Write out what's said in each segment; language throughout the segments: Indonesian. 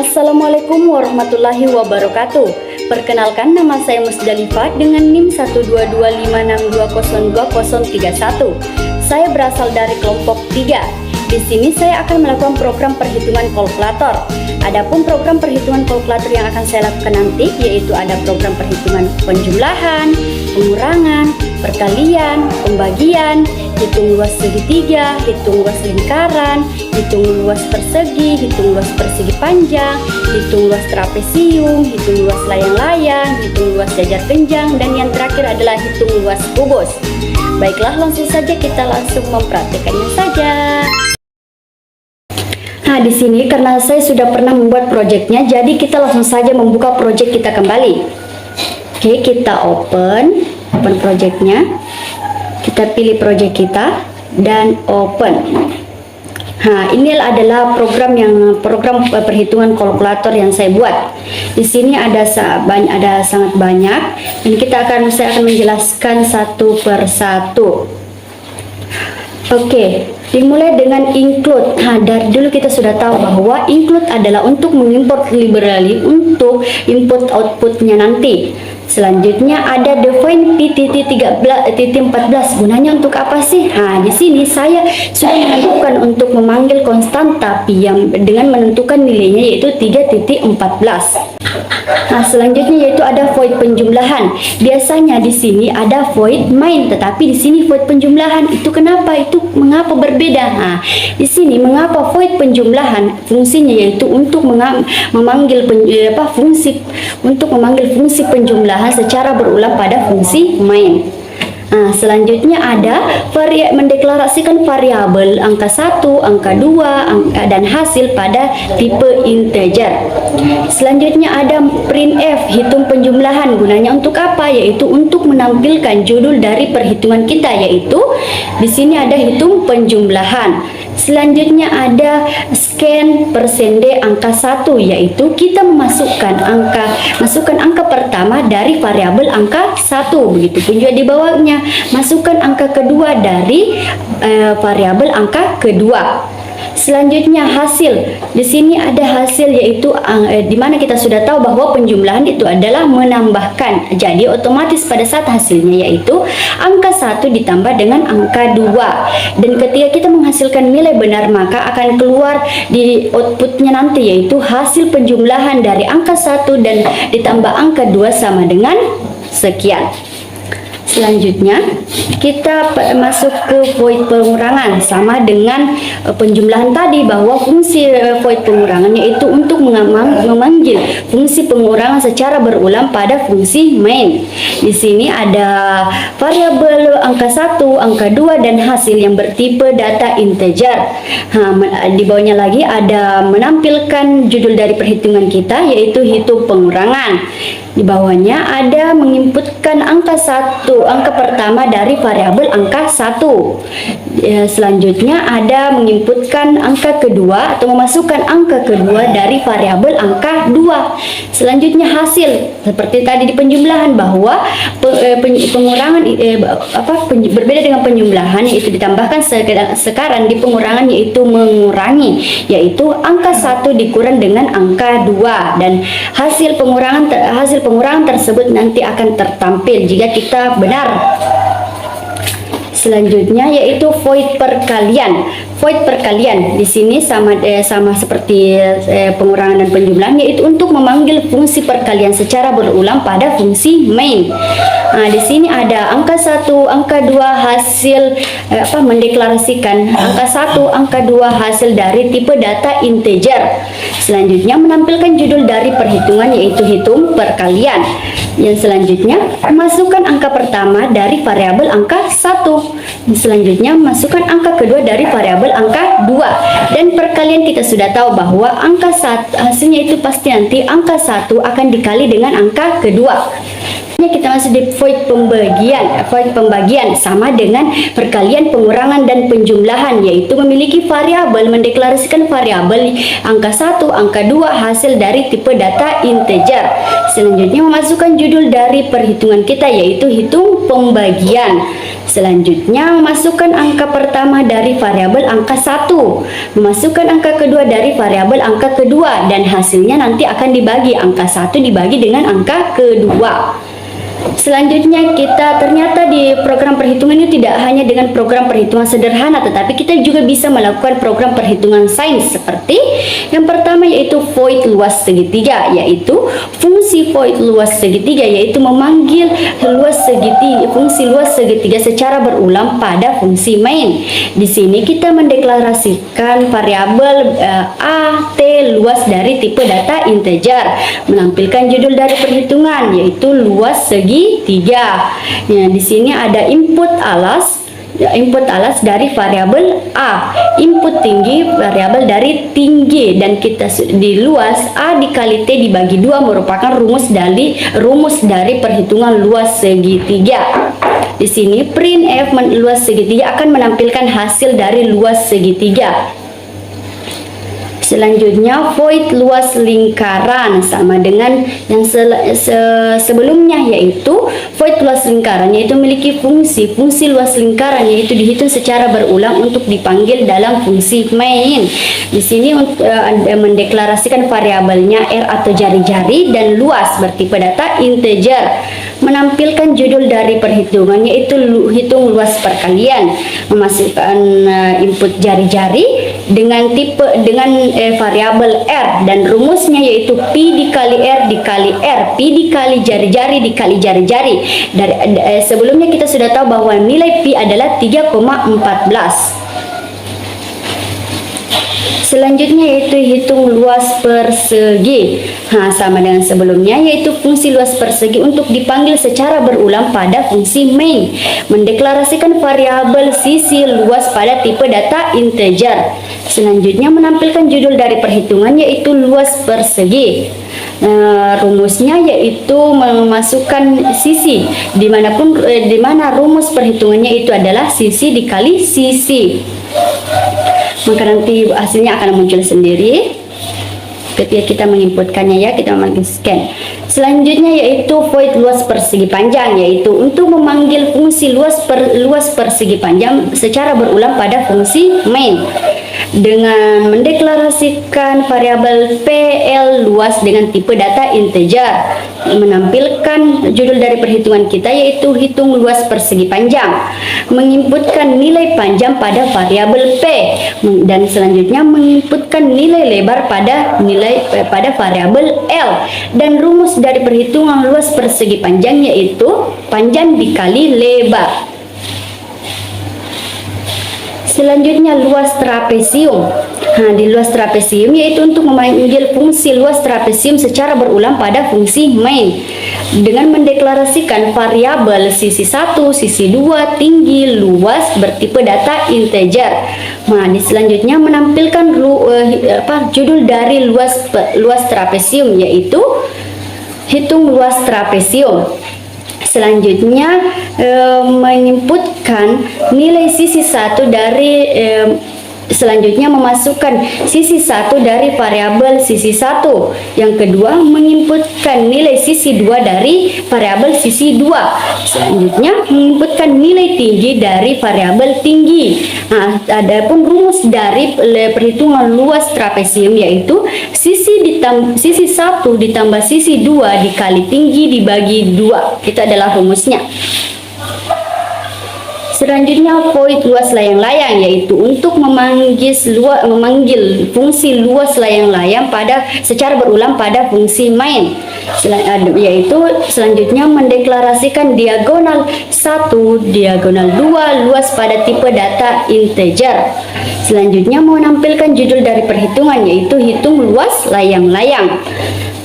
Assalamualaikum warahmatullahi wabarakatuh. Perkenalkan, nama saya Musdalifah dengan NIM 12256202031. Saya berasal dari kelompok 3. Di sini saya akan melakukan program perhitungan kalkulator. Adapun program perhitungan kalkulator yang akan saya lakukan nanti yaitu ada program perhitungan penjumlahan, pengurangan, perkalian, pembagian, hitung luas segitiga, hitung luas lingkaran, hitung luas persegi, hitung luas persegi panjang, hitung luas trapesium, hitung luas layang-layang, hitung luas jajar kenjang, dan yang terakhir adalah hitung luas kubus. Baiklah, langsung saja kita langsung mempraktikkannya saja. Nah, di sini karena saya sudah pernah membuat proyeknya, jadi kita langsung saja membuka proyek kita kembali. Oke, kita open proyeknya. Kita pilih proyek kita dan open. Nah, ini adalah program perhitungan kalkulator yang saya buat. Di sini ada sangat banyak, dan saya akan menjelaskan satu persatu. Oke, dimulai dengan include. Nah, dari dulu kita sudah tahu bahwa include adalah untuk mengimport library untuk input outputnya nanti. Selanjutnya ada define p-14. Gunanya untuk apa sih? Nah, di sini saya sudah menentukan untuk memanggil konstan tapi yang dengan menentukan nilainya yaitu 3.14. Nah, selanjutnya yaitu ada void penjumlahan. Biasanya di sini ada void main, tetapi di sini void penjumlahan. Itu kenapa? Itu mengapa berbeda? Nah, di sini mengapa void penjumlahan? Fungsinya yaitu untuk memanggil fungsi penjumlahan secara berulang pada fungsi main. Nah, selanjutnya ada mendeklarasikan variabel angka 1, angka 2, dan hasil pada tipe integer. Selanjutnya ada printf, hitung penjumlahan. Gunanya untuk apa? Yaitu untuk menampilkan judul dari perhitungan kita, yaitu di sini ada hitung penjumlahan. Selanjutnya ada scan persende angka 1, yaitu kita masukkan angka pertama dari variabel angka 1. Begitupun juga di bawahnya, masukkan angka kedua dari variabel angka kedua. Selanjutnya hasil. Di sini ada hasil, yaitu di mana kita sudah tahu bahwa penjumlahan itu adalah menambahkan. Jadi otomatis pada saat hasilnya yaitu angka 1 ditambah dengan angka 2. Dan ketika kita menghasilkan nilai benar, maka akan keluar di outputnya nanti yaitu hasil penjumlahan dari angka 1 dan ditambah angka 2 sama dengan sekian. Selanjutnya kita masuk ke void pengurangan, sama dengan penjumlahan tadi, bahwa fungsi void pengurangan yaitu untuk memanggil fungsi pengurangan secara berulang pada fungsi main. Di sini ada variabel angka 1, angka 2, dan hasil yang bertipe data integer. Di bawahnya lagi ada menampilkan judul dari perhitungan kita yaitu hitung pengurangan. Di bawahnya ada menginputkan angka 1, angka pertama dari variabel angka 1. Selanjutnya ada menginputkan angka kedua atau memasukkan angka kedua dari variabel angka 2. Selanjutnya hasil, seperti tadi di penjumlahan, bahwa pengurangan berbeda dengan penjumlahan, yaitu ditambahkan sekarang di pengurangan yaitu mengurangi, yaitu angka 1 dikurang dengan angka 2, dan hasil pengurangan tersebut nanti akan tertampil jika kita benar. Selanjutnya yaitu void perkalian. Void perkalian di sini sama seperti pengurangan dan penjumlahan, yaitu untuk memanggil fungsi perkalian secara berulang pada fungsi main. Nah, di sini ada angka 1, angka 2 hasil mendeklarasikan angka 1, angka 2 hasil dari tipe data integer. Selanjutnya menampilkan judul dari perhitungan yaitu hitung perkalian. Yang selanjutnya masukkan angka pertama dari variabel angka 1. Selanjutnya masukkan angka kedua dari variabel angka 2. Dan perkalian kita sudah tahu bahwa angka 1 hasilnya itu pasti nanti angka 1 akan dikali dengan angka kedua. Kita masih di void pembagian. Void pembagian sama dengan perkalian, pengurangan, dan penjumlahan, yaitu memiliki variabel, mendeklarasikan variabel angka 1, angka 2 hasil dari tipe data integer. Selanjutnya memasukkan judul dari perhitungan kita, yaitu hitung pembagian. Selanjutnya memasukkan angka pertama dari variabel angka 1, memasukkan angka kedua dari variabel angka kedua, dan hasilnya nanti akan dibagi, angka 1 dibagi dengan angka kedua. Selanjutnya kita ternyata di program perhitungan ini tidak hanya dengan program perhitungan sederhana, tetapi kita juga bisa melakukan program perhitungan sains seperti yang pertama yaitu void luas segitiga, yaitu fungsi void luas segitiga yaitu memanggil fungsi luas segitiga secara berulang pada fungsi main. Di sini kita mendeklarasikan variabel A, T luas dari tipe data integer, menampilkan judul dari perhitungan yaitu luas segitiga. Nah, di sini ada input alas dari variabel A, input tinggi variabel dari tinggi, dan kita di luas A dikali T dibagi 2 merupakan rumus dari perhitungan luas segitiga. Di sini printf luas segitiga akan menampilkan hasil dari luas segitiga. Selanjutnya void luas lingkaran sama dengan yang sebelumnya, yaitu void luas lingkaran yaitu memiliki fungsi luas lingkaran yaitu dihitung secara berulang untuk dipanggil dalam fungsi main. Di sini mendeklarasikan variabelnya R atau jari-jari dan luas bertipe data integer, menampilkan judul dari perhitungan yaitu hitung luas perkalian, memasukkan input jari-jari dengan variabel R, dan rumusnya yaitu Pi dikali R dikali R, Pi dikali jari-jari dikali jari-jari. Sebelumnya kita sudah tahu bahwa nilai Pi adalah 3,14. Selanjutnya yaitu hitung luas persegi. Sama dengan sebelumnya, yaitu fungsi luas persegi untuk dipanggil secara berulang pada fungsi main, mendeklarasikan variabel sisi luas pada tipe data integer. Selanjutnya menampilkan judul dari perhitungan yaitu luas persegi. Rumusnya yaitu memasukkan sisi di mana rumus perhitungannya itu adalah sisi dikali sisi. Maka nanti hasilnya akan muncul sendiri ketika kita menginputkannya, ya, kita memanggil scan. Selanjutnya yaitu void luas persegi panjang, yaitu untuk memanggil fungsi luas persegi panjang secara berulang pada fungsi main dengan mendeklarasikan variabel PL luas dengan tipe data integer, menampilkan judul dari perhitungan kita yaitu hitung luas persegi panjang, menginputkan nilai panjang pada variabel P, dan selanjutnya menginputkan nilai lebar pada variabel L, dan rumus dari perhitungan luas persegi panjang yaitu panjang dikali lebar. Selanjutnya luas trapesium. Di luas trapesium yaitu untuk memanggil fungsi luas trapesium secara berulang pada fungsi main dengan mendeklarasikan variabel sisi 1, sisi 2, tinggi, luas bertipe data integer. Selanjutnya menampilkan judul dari luas trapesium yaitu hitung luas trapesium. Selanjutnya menginputkan nilai sisi 1 dari selanjutnya memasukkan sisi 1 dari variabel sisi 1. Yang kedua menginputkan nilai sisi 2 dari variabel sisi 2. Selanjutnya menginputkan nilai tinggi dari variabel tinggi. Adapun rumus dari perhitungan luas trapesium yaitu sisi 1 ditambah sisi 2 dikali tinggi dibagi 2. Itu adalah rumusnya. Selanjutnya void luas layang-layang yaitu untuk memanggil fungsi luas layang-layang secara berulang pada fungsi main, yaitu selanjutnya mendeklarasikan diagonal 1, diagonal 2 luas pada tipe data integer. Selanjutnya menampilkan judul dari perhitungan yaitu hitung luas layang-layang.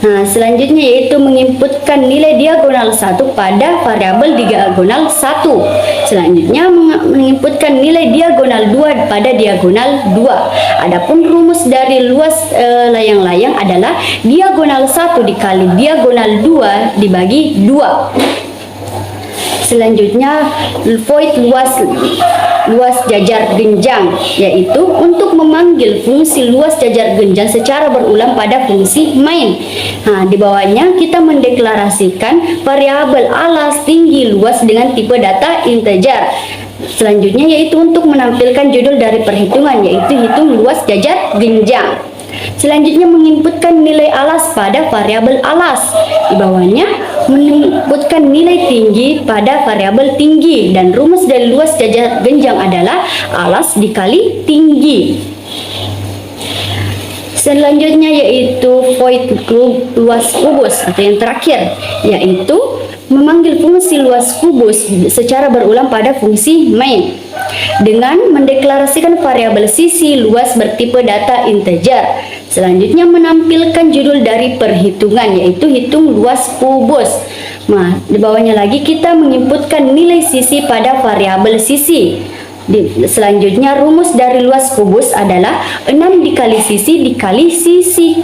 Selanjutnya yaitu menginputkan nilai diagonal 1 pada variabel diagonal 1. Selanjutnya menginputkan nilai diagonal 2 pada diagonal 2. Adapun rumus dari luas layang-layang adalah diagonal 1 dikali diagonal 2 dibagi 2. Selanjutnya void luas jajar genjang, yaitu untuk memanggil fungsi luas jajar genjang secara berulang pada fungsi main. Nah, di bawahnya kita mendeklarasikan variabel alas, tinggi, luas dengan tipe data integer. Selanjutnya yaitu untuk menampilkan judul dari perhitungan, yaitu hitung luas jajar genjang. Selanjutnya menginputkan nilai alas pada variabel alas. Di bawahnya menginputkan nilai tinggi pada variabel tinggi, dan rumus dari luas jajar genjang adalah alas dikali tinggi. Selanjutnya yaitu void luas kubus, atau yang terakhir yaitu memanggil fungsi luas kubus secara berulang pada fungsi main dengan mendeklarasikan variabel sisi luas bertipe data integer. Selanjutnya menampilkan judul dari perhitungan, yaitu hitung luas kubus. Nah, di bawahnya lagi kita menginputkan nilai sisi pada variabel sisi. Selanjutnya rumus dari luas kubus adalah 6 dikali sisi dikali sisi.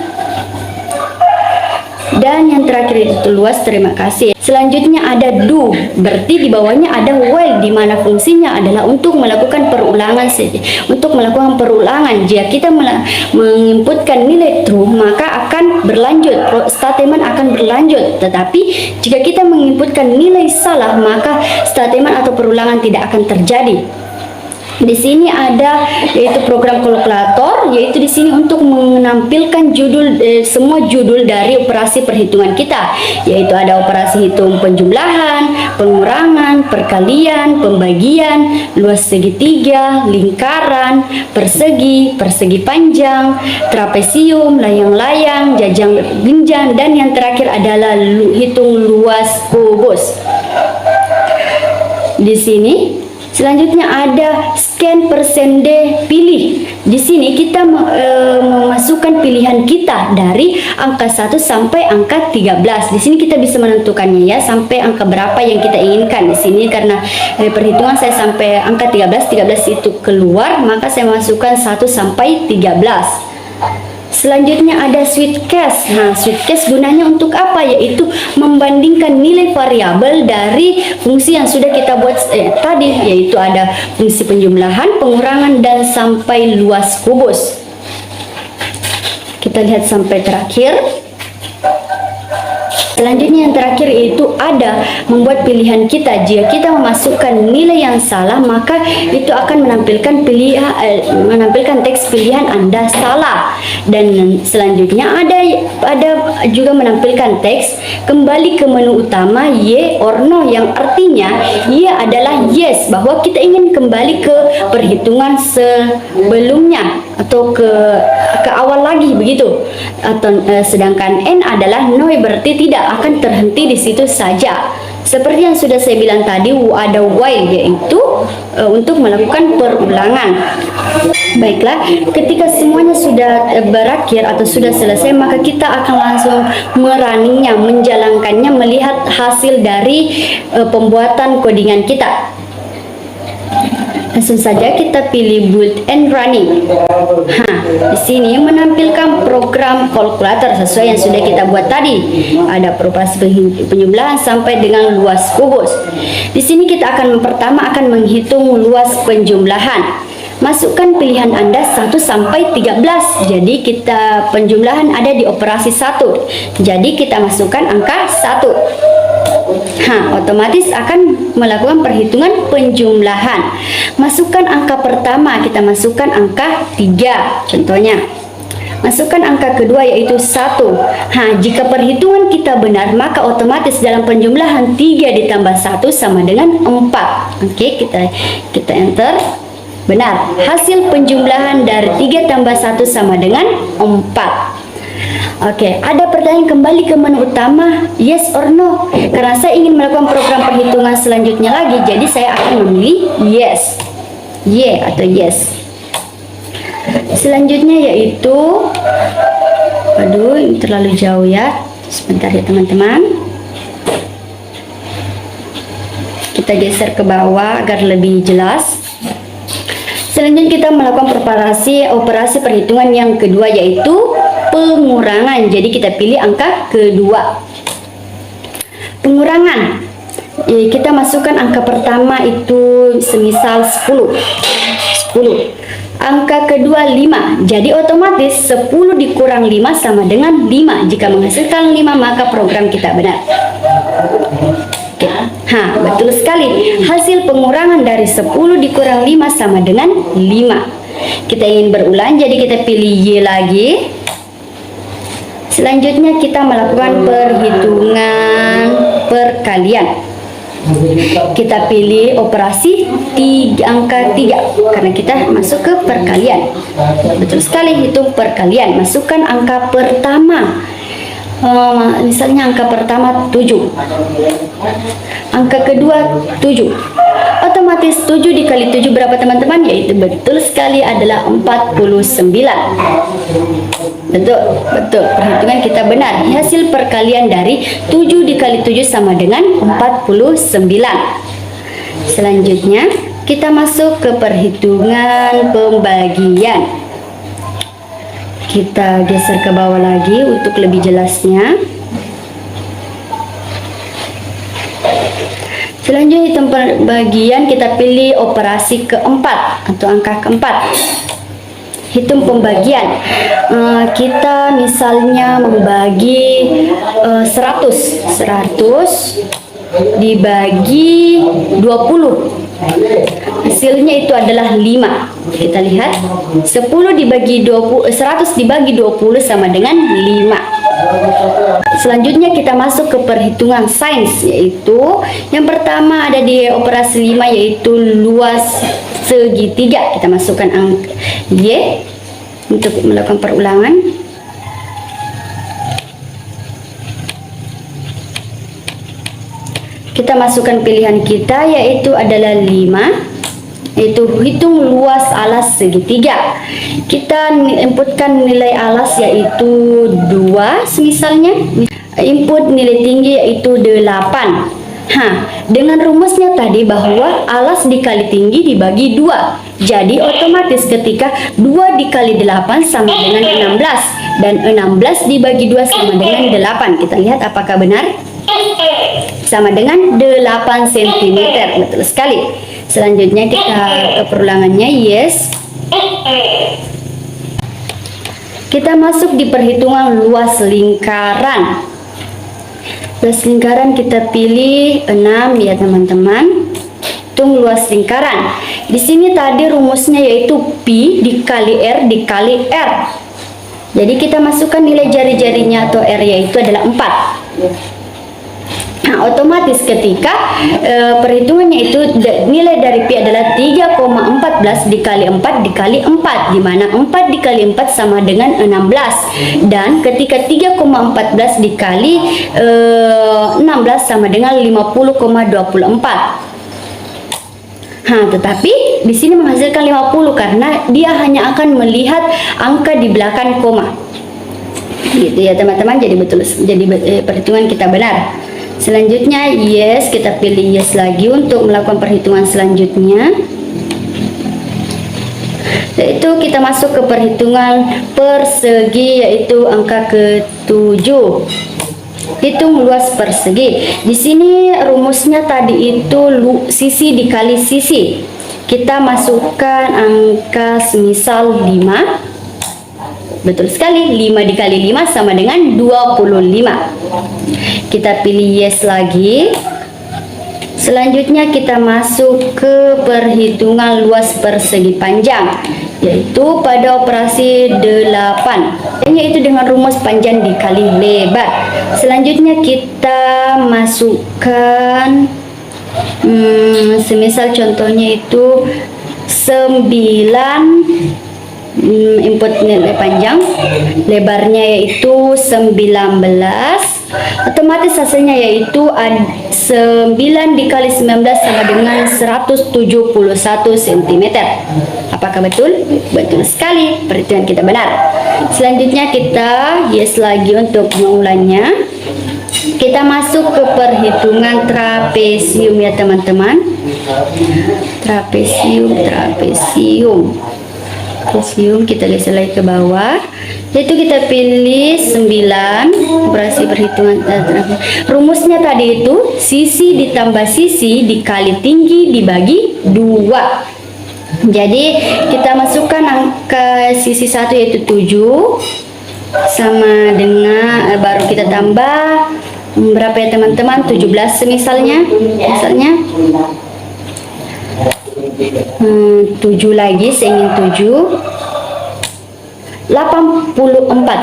Dan yang terakhir itu luas. Terima kasih. Selanjutnya ada do, berarti di bawahnya ada while, di mana fungsinya adalah untuk melakukan perulangan. Jika kita menginputkan nilai true, maka akan berlanjut, statement akan berlanjut. Tetapi jika kita menginputkan nilai salah, maka statement atau perulangan tidak akan terjadi. Di sini ada yaitu program kalkulator, yaitu di sini untuk menampilkan semua judul dari operasi perhitungan kita, yaitu ada operasi hitung penjumlahan, pengurangan, perkalian, pembagian, luas segitiga, lingkaran, persegi, persegi panjang, trapesium, layang-layang, jajang genjang, dan yang terakhir adalah hitung luas kubus. Di sini selanjutnya ada scan persen D pilih. Di sini kita memasukkan pilihan kita dari angka 1 sampai angka 13. Di sini kita bisa menentukannya ya, sampai angka berapa yang kita inginkan. Di sini karena perhitungan saya sampai angka 13 itu keluar, maka saya masukkan 1 sampai 13. Selanjutnya ada switch case. Nah, switch case gunanya untuk apa? Yaitu membandingkan nilai variabel dari fungsi yang sudah kita buat tadi, yaitu ada fungsi penjumlahan, pengurangan, dan sampai luas kubus. Kita lihat sampai terakhir. Selanjutnya yang terakhir itu ada membuat pilihan kita. Jika kita memasukkan nilai yang salah, maka itu akan menampilkan teks pilihan Anda salah. Dan selanjutnya ada juga menampilkan teks kembali ke menu utama y or no, yang artinya y adalah yes, bahwa kita ingin kembali ke perhitungan sebelumnya atau ke awal lagi begitu. Atau sedangkan n adalah no, berarti tidak akan terhenti di situ saja. Seperti yang sudah saya bilang tadi, ada while, yaitu untuk melakukan perulangan. Baiklah, ketika semuanya sudah berakhir atau sudah selesai, maka kita akan langsung merunningnya, menjalankannya, melihat hasil dari pembuatan codingan kita. Langsung saja kita pilih build and running. Di sini menampilkan program kalkulator sesuai yang sudah kita buat tadi. Ada operasi penjumlahan sampai dengan luas kubus. Di sini kita pertama akan menghitung luas penjumlahan. Masukkan pilihan Anda 1 sampai 13. Jadi kita penjumlahan ada di operasi 1. Jadi kita masukkan angka 1. Otomatis akan melakukan perhitungan penjumlahan. Masukkan angka pertama, kita masukkan angka 3 contohnya. Masukkan angka kedua yaitu 1. Jika perhitungan kita benar, maka otomatis dalam penjumlahan 3 ditambah 1 sama dengan 4. Oke, kita enter. Benar, hasil penjumlahan dari 3 tambah 1 sama dengan 4. Oke, ada pertanyaan kembali ke menu utama, yes or no. Karena saya ingin melakukan program perhitungan selanjutnya lagi, jadi saya akan memilih yes. Atau yes. Selanjutnya yaitu, aduh ini terlalu jauh ya. Sebentar ya teman-teman. Kita geser ke bawah agar lebih jelas. Selanjutnya kita melakukan operasi perhitungan yang kedua, yaitu pengurangan. Jadi kita pilih angka kedua. Pengurangan. Kita masukkan angka pertama itu semisal 10. Angka kedua 5. Jadi otomatis 10 dikurang 5 sama dengan 5. Jika menghasilkan 5 maka program kita benar. Oke. Betul sekali. Hasil pengurangan dari 10 dikurang 5 sama dengan 5. Kita ingin berulang, jadi kita pilih Y lagi. Selanjutnya kita melakukan perhitungan perkalian. Kita pilih operasi angka 3 karena kita masuk ke perkalian. Betul sekali, hitung perkalian. Masukkan angka pertama. Misalnya angka pertama 7. Angka kedua 7. Otomatis 7 dikali 7 berapa teman-teman? Yaitu betul sekali adalah 49. Betul. Perhitungan kita benar. Hasil perkalian dari 7 dikali 7 sama dengan 49. Selanjutnya, kita masuk ke perhitungan pembagian. Kita geser ke bawah lagi untuk lebih jelasnya. Selanjutnya, hitung pembagian, kita pilih operasi keempat atau angka keempat. Hitung pembagian. Kita misalnya membagi 100 dibagi 20. Hasilnya itu adalah 5. Kita lihat 100 dibagi 20 sama dengan 5. Selanjutnya kita masuk ke perhitungan sains, yaitu yang pertama ada di operasi 5 yaitu luas segitiga. Kita masukkan angka Y untuk melakukan perulangan. Kita masukkan pilihan kita yaitu adalah 5, yaitu hitung luas alas segitiga. Kita inputkan nilai alas yaitu 2 misalnya. Input nilai tinggi yaitu 8. Dengan rumusnya tadi bahwa alas dikali tinggi dibagi 2. Jadi otomatis ketika 2 dikali 8 sama dengan 16 dan 16 dibagi 2 sama dengan 8. Kita lihat apakah benar? Sama dengan 8 cm. Betul sekali. Selanjutnya kita perulangannya yes. Kita masuk di perhitungan luas lingkaran. Luas lingkaran kita pilih 6 ya teman-teman. Hitung luas lingkaran. Di sini tadi rumusnya yaitu pi dikali r dikali r. Jadi kita masukkan nilai jari-jarinya atau r yaitu adalah 4. Otomatis ketika perhitungannya itu nilai dari pi adalah 3,14 dikali 4 dikali 4, di mana 4 dikali 4 sama dengan 16, dan ketika 3,14 dikali 16 sama dengan 50,24. Tetapi di sini menghasilkan 50 karena dia hanya akan melihat angka di belakang koma. Gitu ya teman-teman, jadi perhitungan kita benar. Selanjutnya yes, kita pilih yes lagi untuk melakukan perhitungan selanjutnya. Yaitu kita masuk ke perhitungan persegi yaitu angka ke-7. Hitung luas persegi. Di sini rumusnya tadi itu sisi dikali sisi. Kita masukkan angka semisal 5. Betul sekali, 5 dikali 5 sama dengan 25. Kita pilih yes lagi. Selanjutnya kita masuk ke perhitungan luas persegi panjang, yaitu pada operasi 8, yaitu dengan rumus panjang dikali lebar. Selanjutnya kita masukkan semisal contohnya itu 9. Input nilai panjang, lebarnya yaitu 19. Otomatis hasilnya yaitu 9 dikali 19 sama dengan 171 cm. Apakah betul? Betul sekali, perhitungan kita benar. Selanjutnya kita yes lagi untuk mengulangnya. Kita masuk ke perhitungan trapesium ya teman-teman. Trapesium kita geser lagi ke bawah. Yaitu kita pilih 9, operasi perhitungan rumusnya tadi itu sisi ditambah sisi dikali tinggi dibagi 2. Jadi kita masukkan angka sisi 1 yaitu 7 sama dengan baru kita tambah berapa ya teman-teman, 17 misalnya 7 lagi, saya ingin 7 84.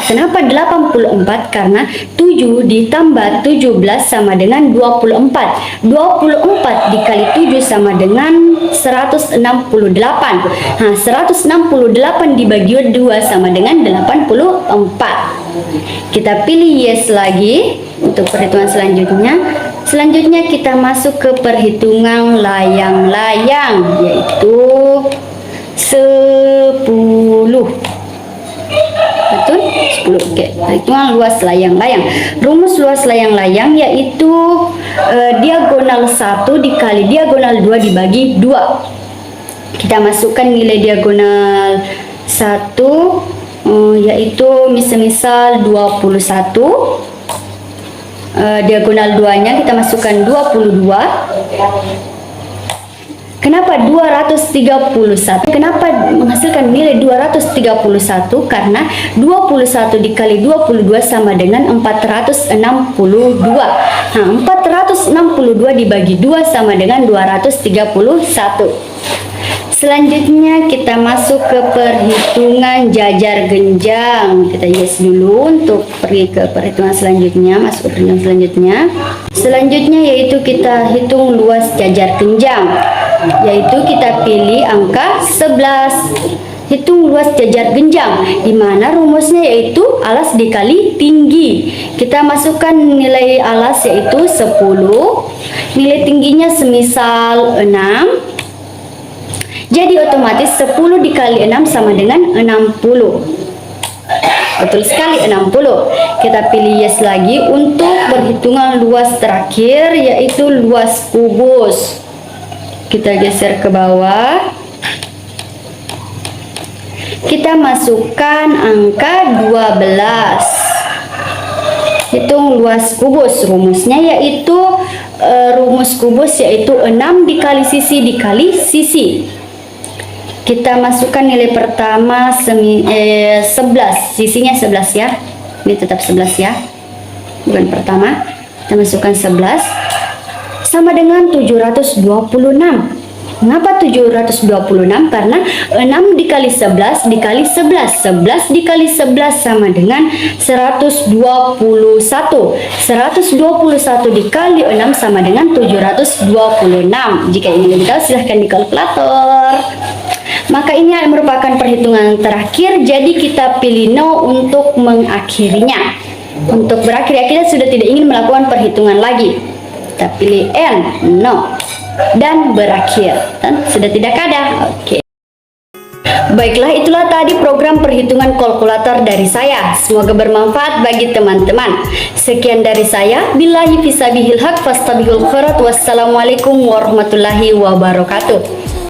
Kenapa 84? Karena 7 ditambah 17 sama dengan 24. 24 dikali 7 sama dengan 168. Nah, 168 dibagi 2 sama dengan 84. Kita pilih yes lagi untuk perhitungan selanjutnya. Selanjutnya kita masuk ke perhitungan layang-layang, yaitu 10. Betul? 10. Oke. Perhitungan luas layang-layang. Rumus luas layang-layang yaitu diagonal 1 dikali diagonal 2 dibagi 2. Kita masukkan nilai diagonal 1 yaitu misal 21. Diagonal 2-nya kita masukkan 22. Kenapa 231? Kenapa menghasilkan nilai 231? Karena 21 dikali 22 sama dengan 462. Nah, 462 dibagi 2 sama dengan 231. Selanjutnya kita masuk ke perhitungan jajar genjang. Kita yes dulu untuk pergi ke perhitungan selanjutnya, masuk ke perhitungan selanjutnya. Selanjutnya yaitu kita hitung luas jajar genjang, yaitu kita pilih angka 11. Hitung luas jajar genjang, di mana rumusnya yaitu alas dikali tinggi. Kita masukkan nilai alas yaitu 10, nilai tingginya semisal 6. Jadi otomatis 10 dikali 6 sama dengan 60. Betul sekali, 60. Kita pilih yes lagi untuk perhitungan luas terakhir, yaitu luas kubus. Kita geser ke bawah. Kita masukkan angka 12. Hitung luas kubus. Rumusnya yaitu rumus kubus yaitu 6 dikali sisi dikali sisi. Kita masukkan nilai pertama 11, sisinya 11 ya. Ini tetap 11 ya. Bukan pertama. Kita masukkan 11 sama dengan 726. Mengapa 726? Karena 6 dikali 11 dikali 11. 11 dikali 11 sama dengan 121. 121 dikali 6 sama dengan 726. Jika ingin lebih tahu silahkan di kalkulator. Maka ini merupakan perhitungan terakhir, jadi kita pilih no untuk mengakhirinya. Untuk berakhir ya, kita sudah tidak ingin melakukan perhitungan lagi. Kita pilih N, no, dan berakhir. Dan sudah tidak ada. Oke. Baiklah, itulah tadi program perhitungan kalkulator dari saya. Semoga bermanfaat bagi teman-teman. Sekian dari saya. Billahi fisabihil haq fastabihul khairat. Wassalamualaikum warahmatullahi wabarakatuh.